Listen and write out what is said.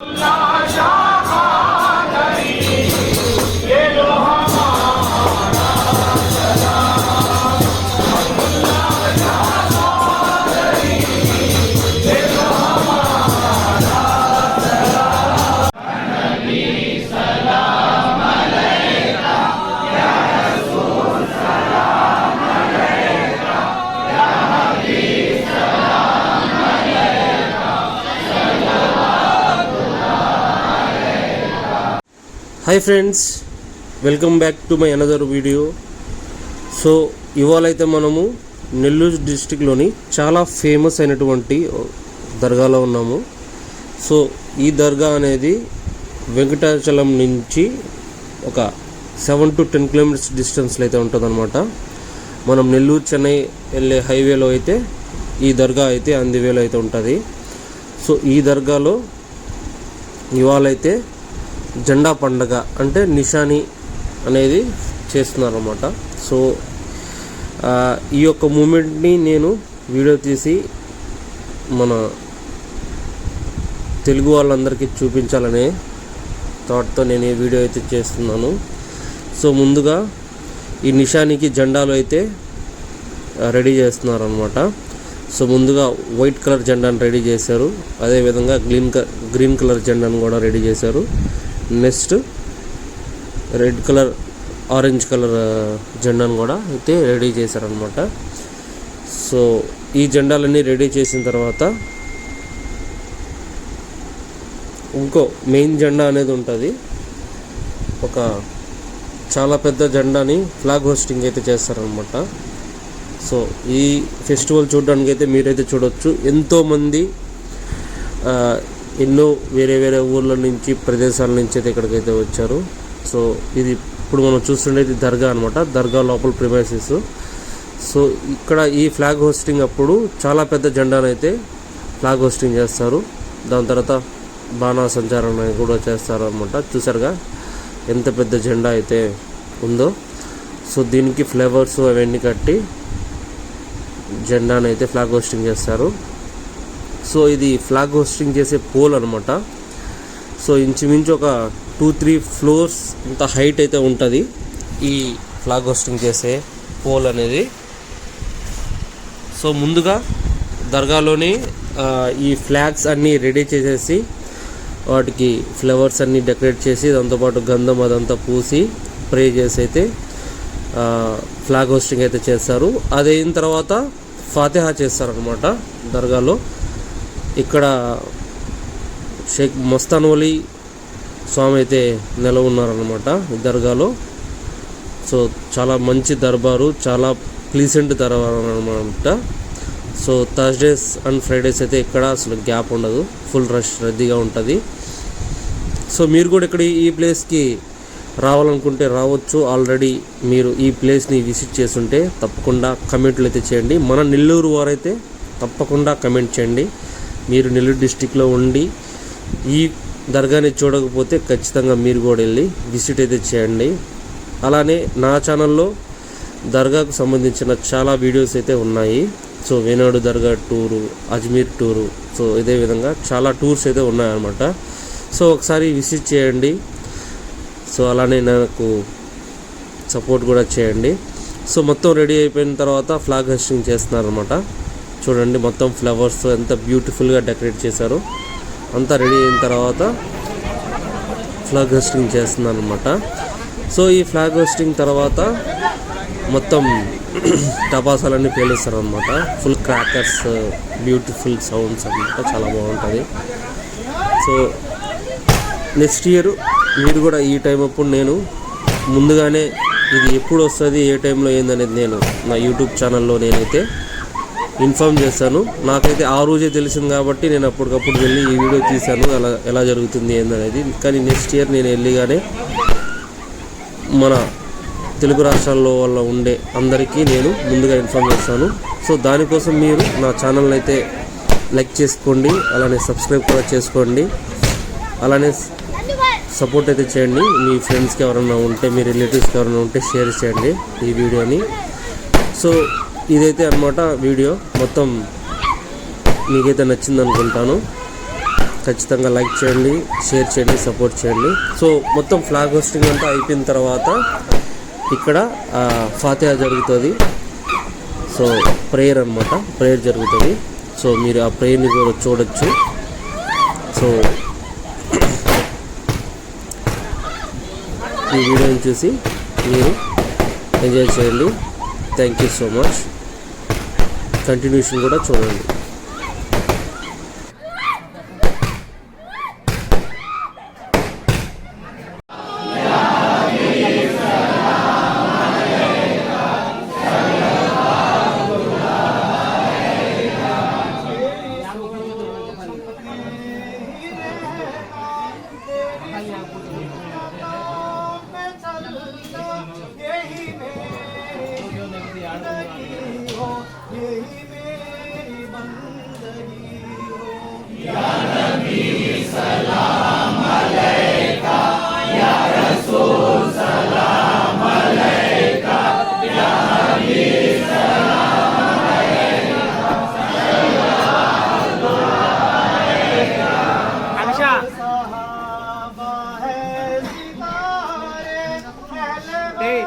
Hi friends, welcome back to my another video. So ఇవాళైతే మనము నెల్లూరు డిస్టిక్లోని చాలా ఫేమస్ అయినటువంటి దర్గాలో ఉన్నాము. సో ఈ దర్గా అనేది వెంకటాచలం నుంచి ఒక 7 to 10 కిలోమీటర్స్ డిస్టెన్స్లో అయితే ఉంటుందన్నమాట. మనం నెల్లూరు చెన్నై వెళ్ళే హైవేలో అయితే ఈ దర్గా అయితే అందివేలో అయితే ఉంటుంది. సో ఈ దర్గాలో ఇవాళైతే జెండా పండగ అంటే నిషాని అనేది చేస్తున్నారన్నమాట. సో ఈ యొక్క మూమెంట్ని నేను వీడియో తీసి మన తెలుగు వాళ్ళందరికీ చూపించాలనే థాట్తో నేను ఈ వీడియో అయితే చేస్తున్నాను. సో ముందుగా ఈ నిషానికి జెండాలు అయితే రెడీ చేస్తున్నారన్నమాట. సో ముందుగా వైట్ కలర్ జెండాను రెడీ చేశారు, అదేవిధంగా గ్రీన్ కలర్ జెండాను కూడా రెడీ చేశారు. Next red colour, orange colour జెండాను కూడా అయితే రెడీ చేశారనమాట. సో ఈ జెండాలన్నీ రెడీ చేసిన తర్వాత ఇంకో మెయిన్ జెండా అనేది ఉంటుంది. ఒక చాలా పెద్ద జెండాని ఫ్లాగ్ హోస్టింగ్ అయితే చేస్తారనమాట. సో ఈ ఫెస్టివల్ చూడడానికి అయితే మీరైతే చూడవచ్చు, ఎంతోమంది ఎన్నో వేరే వేరే ఊర్ల నుంచి, ప్రదేశాల నుంచి అయితే ఇక్కడికైతే వచ్చారు. సో ఇది ఇప్పుడు మనం చూస్తుండేది దర్గా అనమాట, దర్గా లోపల ప్రిమైసెస్. సో ఇక్కడ ఈ ఫ్లాగ్ హోస్టింగ్ అప్పుడు చాలా పెద్ద జెండాను అయితే ఫ్లాగ్ హోస్టింగ్ చేస్తారు. దాని తర్వాత బాణా సంచారం కూడా చేస్తారు అనమాట. చూసారుగా ఎంత పెద్ద జెండా అయితే ఉందో. సో దీనికి ఫ్లేవర్స్ అవన్నీ కట్టి జెండాను అయితే ఫ్లాగ్ హోస్టింగ్ చేస్తారు. సో ఇది ఫ్లాగ్ హోస్టింగ్ చేసే పోల్ అనమాట. సో ఇంచుమించు ఒక 2-3 ఫ్లోర్స్ ఇంత హైట్ అయితే ఉంటుంది ఈ ఫ్లాగ్ హోస్టింగ్ చేసే పోల్ అనేది. సో ముందుగా దర్గాలోని ఈ ఫ్లాగ్స్ అన్నీ రెడీ చేసేసి వాటికి ఫ్లవర్స్ అన్నీ డెకరేట్ చేసి దాంతోపాటు గంధం అదంతా పూసి స్ప్రే చేసి అయితే ఫ్లాగ్ హోస్టింగ్ అయితే చేస్తారు. అది అయిన తర్వాత ఫాతిహా చేస్తారనమాట దర్గాలో. ఇక్కడ షేక్ మస్తాన్ వలీ స్వామి అయితే నెల ఉన్నారనమాట ఈ దర్గాలో. సో చాలా మంచి దర్బారు, చాలా ప్లీజెంట్ దర్బారు అనమాట. సో థర్స్డేస్ అండ్ ఫ్రైడేస్ అయితే ఇక్కడ అసలు గ్యాప్ ఉండదు, ఫుల్ రష్ రద్దీగా ఉంటుంది. సో మీరు కూడా ఇక్కడ ఈ ప్లేస్కి రావాలనుకుంటే రావచ్చు. ఆల్రెడీ మీరు ఈ ప్లేస్ని విజిట్ చేస్తుంటే తప్పకుండా కమెంట్లు అయితే చేయండి. మన నెల్లూరు వారైతే తప్పకుండా కమెంట్ చేయండి. మీరు నెల్లూరు డిస్టిక్లో ఉండి ఈ దర్గాని చూడకపోతే ఖచ్చితంగా మీరు కూడా వెళ్ళి విజిట్ అయితే చేయండి. అలానే నా ఛానల్లో దర్గాకు సంబంధించిన చాలా వీడియోస్ అయితే ఉన్నాయి. సో వేనాడు దర్గా టూరు, అజ్మీర్ టూరు, సో ఇదే విధంగా చాలా టూర్స్ అయితే ఉన్నాయన్నమాట. సో ఒకసారి విజిట్ చేయండి. సో అలానే నాకు సపోర్ట్ కూడా చేయండి. సో మొత్తం రెడీ అయిపోయిన తర్వాత ఫ్లాగ్ హోస్టింగ్ చేస్తున్నారనమాట. చూడండి మొత్తం ఫ్లవర్స్ ఎంత బ్యూటిఫుల్గా డెకరేట్ చేశారు. అంతా రెడీ అయిన తర్వాత ఫ్లాగ్ హోస్టింగ్ చేస్తున్నారు అనమాట. సో ఈ ఫ్లాగ్ హోస్టింగ్ తర్వాత మొత్తం టపాసాలన్నీ పేలుస్తారు అనమాట. ఫుల్ క్రాకర్స్, బ్యూటిఫుల్ సౌండ్స్ అనమాట, చాలా బాగుంటుంది. సో నెక్స్ట్ ఇయర్ మీరు కూడా ఈ టైం అప్పుడు నేను ముందుగానే ఇది ఎప్పుడు వస్తుంది, ఏ టైంలో ఏందనేది నేను నా యూట్యూబ్ ఛానల్లో నేనైతే ఇన్ఫామ్ చేశాను. నాకైతే ఆ రోజే తెలిసింది కాబట్టి నేను అప్పటికప్పుడు వెళ్ళి ఈ వీడియో తీశాను ఎలా జరుగుతుంది ఏందనేది. కానీ నెక్స్ట్ ఇయర్ నేను వెళ్ళిగానే మన తెలుగు రాష్ట్రాల్లో వల్ల ఉండే అందరికీ నేను ముందుగా ఇన్ఫామ్ చేస్తాను. సో దానికోసం మీరు నా ఛానల్ని అయితే లైక్ చేసుకోండి, అలానే సబ్స్క్రైబ్ కూడా చేసుకోండి, అలానే సపోర్ట్ అయితే చేయండి. మీ ఫ్రెండ్స్కి ఎవరైనా ఉంటే, మీ రిలేటివ్స్కి ఎవరైనా ఉంటే షేర్ చేయండి ఈ వీడియోని. సో ఇదైతే అన్నమాట వీడియో మొత్తం మీకైతే నచ్చింది అనుకుంటాను. ఖచ్చితంగా లైక్ చేయండి, షేర్ చేయండి, సపోర్ట్ చేయండి. సో మొత్తం ఫ్లాగ్ హోస్టింగ్ అంతా అయిపోయిన తర్వాత ఇక్కడ ఫాతిహా జరుగుతుంది. సో ప్రేయర్ అనమాట, ప్రేయర్ జరుగుతుంది. సో మీరు ఆ ప్రేయర్ని కూడా చూడొచ్చు. సో ఈ వీడియోని చూసి మీరు ఎంజాయ్ చేయండి. Thank you so much. Continuation కూడా చూడండి. Hey.